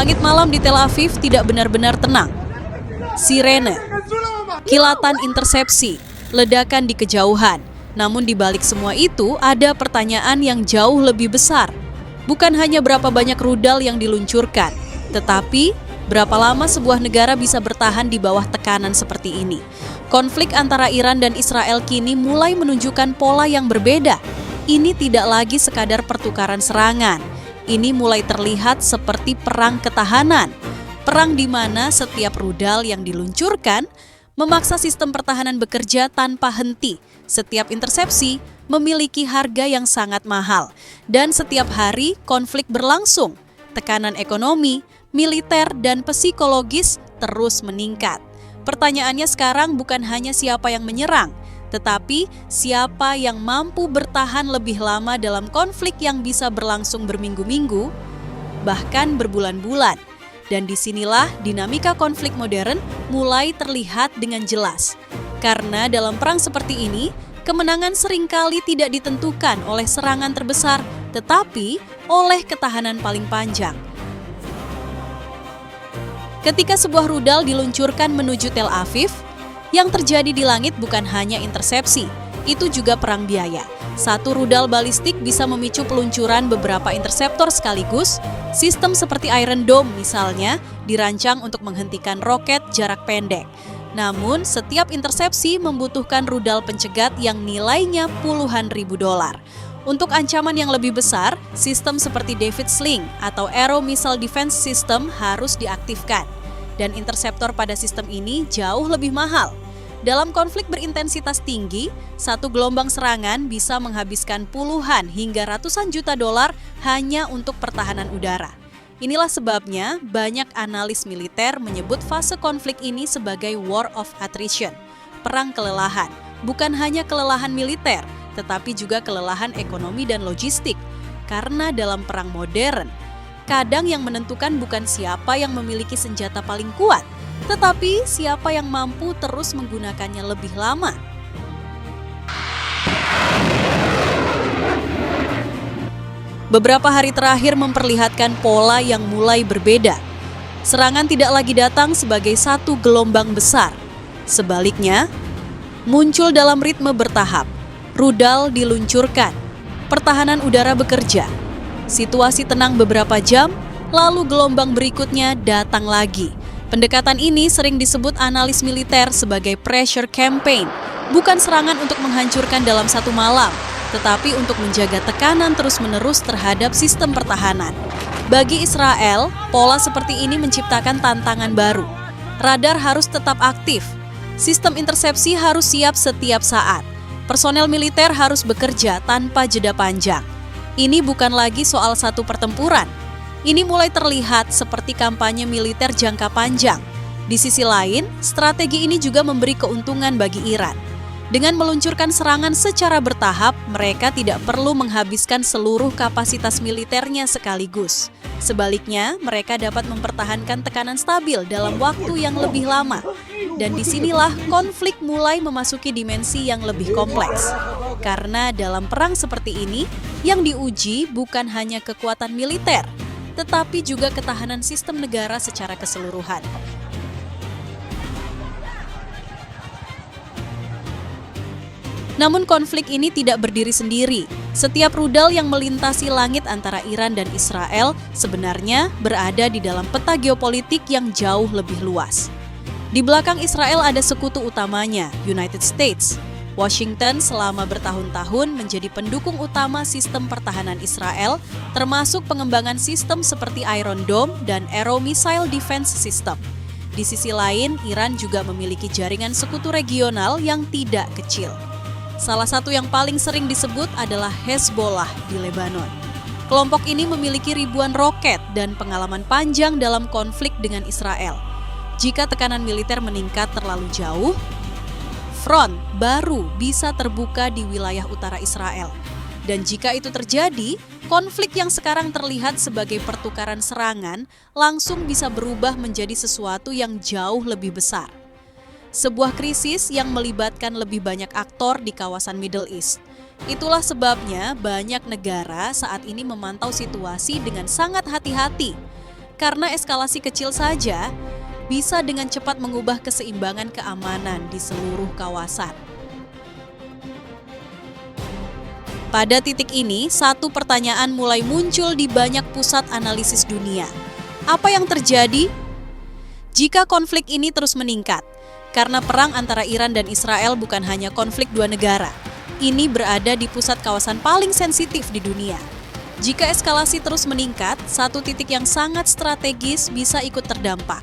Langit malam di Tel Aviv tidak benar-benar tenang. Sirene, kilatan intersepsi, ledakan di kejauhan. Namun di balik semua itu ada pertanyaan yang jauh lebih besar. Bukan hanya berapa banyak rudal yang diluncurkan, tetapi berapa lama sebuah negara bisa bertahan di bawah tekanan seperti ini. Konflik antara Iran dan Israel kini mulai menunjukkan pola yang berbeda. Ini tidak lagi sekadar pertukaran serangan. Ini mulai terlihat seperti perang ketahanan. Perang di mana setiap rudal yang diluncurkan memaksa sistem pertahanan bekerja tanpa henti. Setiap intersepsi memiliki harga yang sangat mahal. Dan setiap hari konflik berlangsung. Tekanan ekonomi, militer, dan psikologis terus meningkat. Pertanyaannya sekarang bukan hanya siapa yang menyerang, tetapi siapa yang mampu bertahan lebih lama dalam konflik yang bisa berlangsung berminggu-minggu, bahkan berbulan-bulan. Dan disinilah dinamika konflik modern mulai terlihat dengan jelas. Karena dalam perang seperti ini, kemenangan seringkali tidak ditentukan oleh serangan terbesar, tetapi oleh ketahanan paling panjang. Ketika sebuah rudal diluncurkan menuju Tel Aviv, yang terjadi di langit bukan hanya intersepsi, itu juga perang biaya. Satu rudal balistik bisa memicu peluncuran beberapa interseptor sekaligus. Sistem seperti Iron Dome misalnya dirancang untuk menghentikan roket jarak pendek. Namun, setiap intersepsi membutuhkan rudal pencegat yang nilainya puluhan ribu dolar. Untuk ancaman yang lebih besar, sistem seperti David Sling atau Aero Missile Defense System harus diaktifkan. Dan interseptor pada sistem ini jauh lebih mahal. Dalam konflik berintensitas tinggi, satu gelombang serangan bisa menghabiskan puluhan hingga ratusan juta dolar hanya untuk pertahanan udara. Inilah sebabnya banyak analis militer menyebut fase konflik ini sebagai war of attrition, perang kelelahan. Bukan hanya kelelahan militer, tetapi juga kelelahan ekonomi dan logistik. Karena dalam perang modern, kadang yang menentukan bukan siapa yang memiliki senjata paling kuat, tetapi siapa yang mampu terus menggunakannya lebih lama. Beberapa hari terakhir memperlihatkan pola yang mulai berbeda. Serangan tidak lagi datang sebagai satu gelombang besar. Sebaliknya, muncul dalam ritme bertahap. Rudal diluncurkan, pertahanan udara bekerja. Situasi tenang beberapa jam, lalu gelombang berikutnya datang lagi. Pendekatan ini sering disebut analis militer sebagai pressure campaign, bukan serangan untuk menghancurkan dalam satu malam, tetapi untuk menjaga tekanan terus-menerus terhadap sistem pertahanan. Bagi Israel, pola seperti ini menciptakan tantangan baru. Radar harus tetap aktif, sistem intersepsi harus siap setiap saat, personel militer harus bekerja tanpa jeda panjang. Ini bukan lagi soal satu pertempuran. Ini mulai terlihat seperti kampanye militer jangka panjang. Di sisi lain, strategi ini juga memberi keuntungan bagi Iran. Dengan meluncurkan serangan secara bertahap, mereka tidak perlu menghabiskan seluruh kapasitas militernya sekaligus. Sebaliknya, mereka dapat mempertahankan tekanan stabil dalam waktu yang lebih lama. Dan disinilah konflik mulai memasuki dimensi yang lebih kompleks. Karena dalam perang seperti ini, yang diuji bukan hanya kekuatan militer, tetapi juga ketahanan sistem negara secara keseluruhan. Namun konflik ini tidak berdiri sendiri. Setiap rudal yang melintasi langit antara Iran dan Israel sebenarnya berada di dalam peta geopolitik yang jauh lebih luas. Di belakang Israel ada sekutu utamanya, United States. Washington selama bertahun-tahun menjadi pendukung utama sistem pertahanan Israel, termasuk pengembangan sistem seperti Iron Dome dan Aero Missile Defense System. Di sisi lain, Iran juga memiliki jaringan sekutu regional yang tidak kecil. Salah satu yang paling sering disebut adalah Hezbollah di Lebanon. Kelompok ini memiliki ribuan roket dan pengalaman panjang dalam konflik dengan Israel. Jika tekanan militer meningkat terlalu jauh, front baru bisa terbuka di wilayah utara Israel. Dan jika itu terjadi, konflik yang sekarang terlihat sebagai pertukaran serangan langsung bisa berubah menjadi sesuatu yang jauh lebih besar. Sebuah krisis yang melibatkan lebih banyak aktor di kawasan Middle East. Itulah sebabnya banyak negara saat ini memantau situasi dengan sangat hati-hati. karena eskalasi kecil saja bisa dengan cepat mengubah keseimbangan keamanan di seluruh kawasan. Pada titik ini, satu pertanyaan mulai muncul di banyak pusat analisis dunia. Apa yang terjadi jika konflik ini terus meningkat? Karena perang antara Iran dan Israel bukan hanya konflik dua negara. Ini berada di pusat kawasan paling sensitif di dunia. Jika eskalasi terus meningkat, satu titik yang sangat strategis bisa ikut terdampak.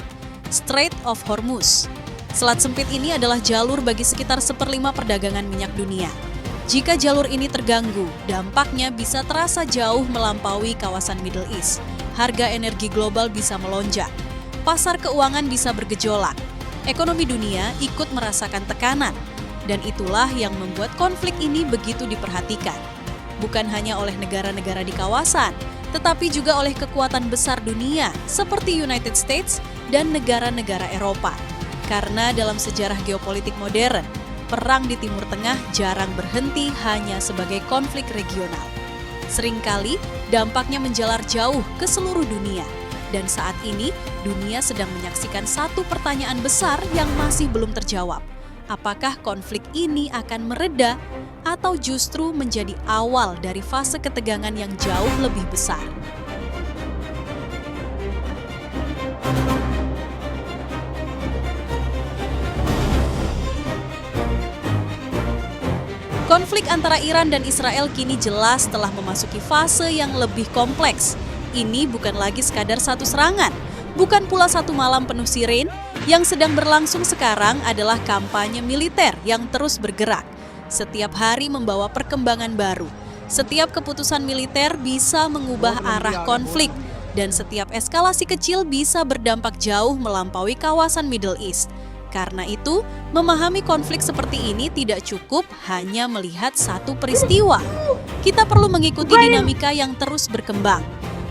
Strait of Hormuz. Selat sempit ini adalah jalur bagi sekitar 1/5 perdagangan minyak dunia. Jika jalur ini terganggu, dampaknya bisa terasa jauh melampaui kawasan Middle East. Harga energi global bisa melonjak. Pasar keuangan bisa bergejolak. Ekonomi dunia ikut merasakan tekanan. Dan itulah yang membuat konflik ini begitu diperhatikan. Bukan hanya oleh negara-negara di kawasan, tetapi juga oleh kekuatan besar dunia seperti United States dan negara-negara Eropa. Karena dalam sejarah geopolitik modern, perang di Timur Tengah jarang berhenti hanya sebagai konflik regional. Seringkali dampaknya menjalar jauh ke seluruh dunia. Dan saat ini, dunia sedang menyaksikan satu pertanyaan besar yang masih belum terjawab. Apakah konflik ini akan mereda atau justru menjadi awal dari fase ketegangan yang jauh lebih besar? Konflik antara Iran dan Israel kini jelas telah memasuki fase yang lebih kompleks. Ini bukan lagi sekadar satu serangan, bukan pula satu malam penuh siren. Yang sedang berlangsung sekarang adalah kampanye militer yang terus bergerak. Setiap hari membawa perkembangan baru. Setiap keputusan militer bisa mengubah arah konflik, dan setiap eskalasi kecil bisa berdampak jauh melampaui kawasan Middle East. Karena itu, memahami konflik seperti ini tidak cukup hanya melihat satu peristiwa. Kita perlu mengikuti dinamika yang terus berkembang.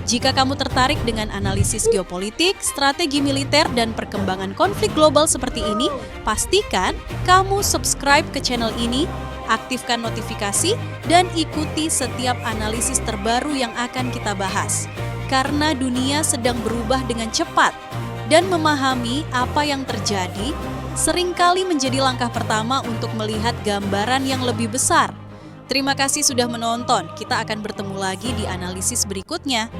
Jika kamu tertarik dengan analisis geopolitik, strategi militer, dan perkembangan konflik global seperti ini, pastikan kamu subscribe ke channel ini, aktifkan notifikasi, dan ikuti setiap analisis terbaru yang akan kita bahas. Karena dunia sedang berubah dengan cepat. Dan memahami apa yang terjadi seringkali menjadi langkah pertama untuk melihat gambaran yang lebih besar. Terima kasih sudah menonton. Kita akan bertemu lagi di analisis berikutnya.